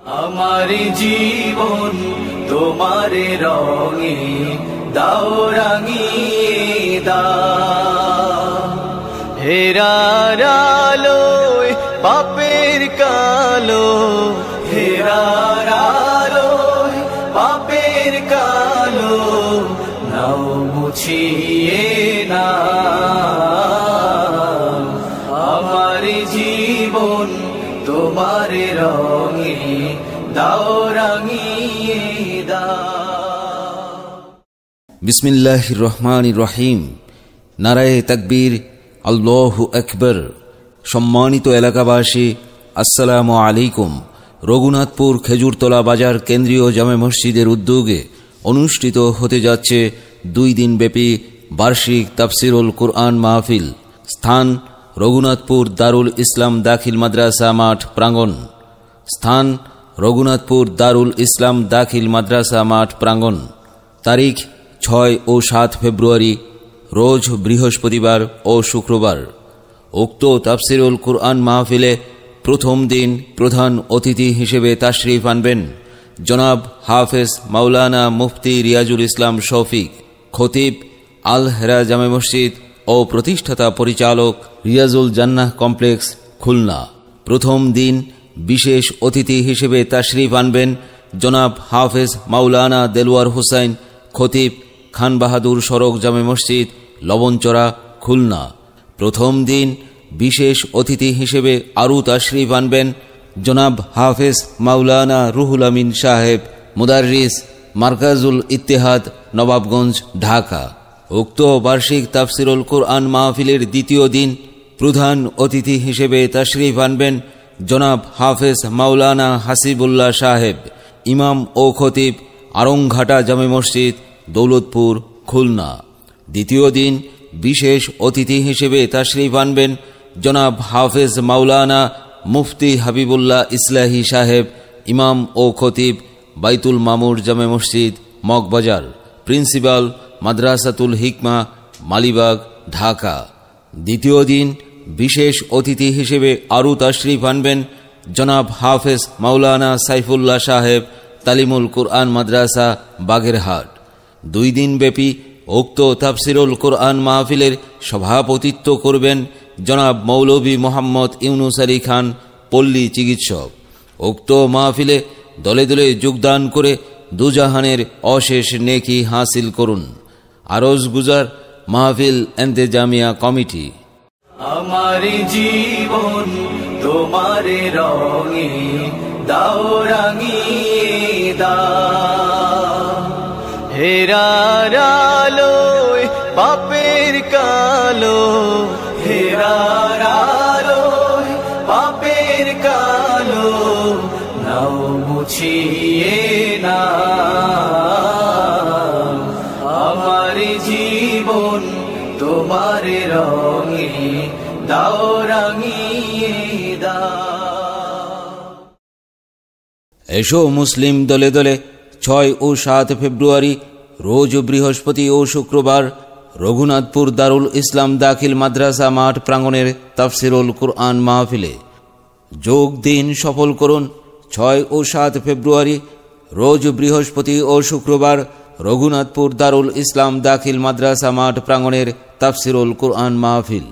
আমার জীবন তোমার রঙে দাও রাঙিয়ে দাও, হেরার আলোয় পাপের কালো, হেরার আলোয় পাপের কালো নাও মুছিয়ে না। আমার জীবন তোমার রঙে দাও রাঙিয়ে দাও। বিসমিল্লাহির রহমানির রহিম। নারায়ে তাকবীর, আল্লাহু আকবার। সম্মানিত এলাকাবাসী, আসসালামু আলাইকুম। রঘুনাথপুর খেজুরতলা বাজার কেন্দ্রীয় জামে মসজিদের উদ্যোগে অনুষ্ঠিত হতে যাচ্ছে 2 দিনব্যাপী বার্ষিক তাফসিরুল কুরআন মাহফিল। স্থান রঘুনাথপুর দারুল ইসলাম দাখিল মাদ্রাসা মাঠ প্রাঙ্গণ। স্থান রঘুনাথপুর দারুল ইসলাম দাখিল মাদ্রাসা মাঠ প্রাঙ্গণ। তারিখ 6 ও 7 ফেব্রুয়ারি, রোজ বৃহস্পতিবার ও শুক্রবার। উক্ত তাফসিরুল কুরআন মাহফিলে প্রথম দিন প্রধান অতিথি হিসেবে তাশরিফ আনবেন জনাব হাফেজ মাওলানা মুফতি রিয়াজুল ইসলাম শফিক, খতিব আল হেরা জামে মসজিদ ও প্রতিষ্ঠাতা পরিচালক রিয়াজুল জান্নাহ কমপ্লেক্স, খুলনা। প্রথম দিন বিশেষ অতিথি হিসেবে তাশরিফ আনবেন জনাব হাফেজ মাওলানা দেলওয়ার হুসাইন, খতিব খান বাহাদুর সড়ক জামে মসজিদ, লবণচড়া, খুলনা। প্রথম দিন বিশেষ অতিথি হিসেবে আরও তাশরিফ আনবেন জনাব হাফেজ মাওলানা রুহুল আমিন সাহেব, মুদাররিস, মার্কাজুল ইত্তেহাদ, নবাবগঞ্জ, ঢাকা। উক্ত বার্ষিক তাফসিরুল কুরআন মাহফিলের দ্বিতীয় দিন প্রধান অতিথি হিসেবে তাশরিফ আনবেন জনাব হাফেজ মাওলানা হাসিবুল্লাহ সাহেব, ইমাম ও খতিব, আরংঘাটা জামে মসজিদ, দৌলতপুর, খুলনা। দ্বিতীয় দিন বিশেষ অতিথি হিসেবে তাশরিফ আনবেন জনাব হাফেজ মাওলানা মুফতি হাবিবুল্লাহ ইসলাহি সাহেব, ইমাম ও খতিব, বাইতুল মামুর জামে মসজিদ, মগবাজার, প্রিন্সিপাল মাদ্রাসাতুল হিকমা, মালিবাগ, ঢাকা। দ্বিতীয় দিন বিশেষ অতিথি হিসেবে আরও তাশরিফ আনবেন জনাব হাফেজ মাওলানা সাইফুল্লাহ সাহেব, তালিমুল কুরআন মাদ্রাসা, বাগেরহাট। 2 দিনব্যাপী উক্ত তাফসিরুল কুরআন মাহফিলের সভাপতিত্ব করবেন জনাব মৌলভী মোহাম্মদ ইউনুস আলী খান, পল্লী চিকিৎসক। উক্ত মাহফিলে দলে দলে যোগদান করে দুজাহানের অশেষ নেকি হাসিল করুন। আরজ গুজার মাহফিল এন্তেজামিয়া কমিটি। আমার জীবন তোমার রঙে দাও রাঙিয়ে দাও, হেরার আলোয় পাপের কালো, হেরার আলোয় পাপের কালো নাও মুছিয়ে না। আমার জীবন তোমার রঙে দাও রাঙিয়ে দাও। এসো মুসলিম দলে দলে 6 ও 7 ফেব্রুয়ারি, রোজ বৃহস্পতি ও শুক্রবার, রঘুনাথপুর দারুল ইসলাম দাখিল মাদ্রাসা মাঠ প্রাঙ্গণের তাফসিরুল কুরআন মাহফিলে যোগ দিন সফল করুন। 6 ও 7 ফেব্রুয়ারি, রোজ বৃহস্পতি ও শুক্রবার, রঘুনাথপুর দারুল ইসলাম দাখিল মাদ্রাসা মাঠ প্রাঙ্গণের তাফসিরুল কুরআন মাহফিল।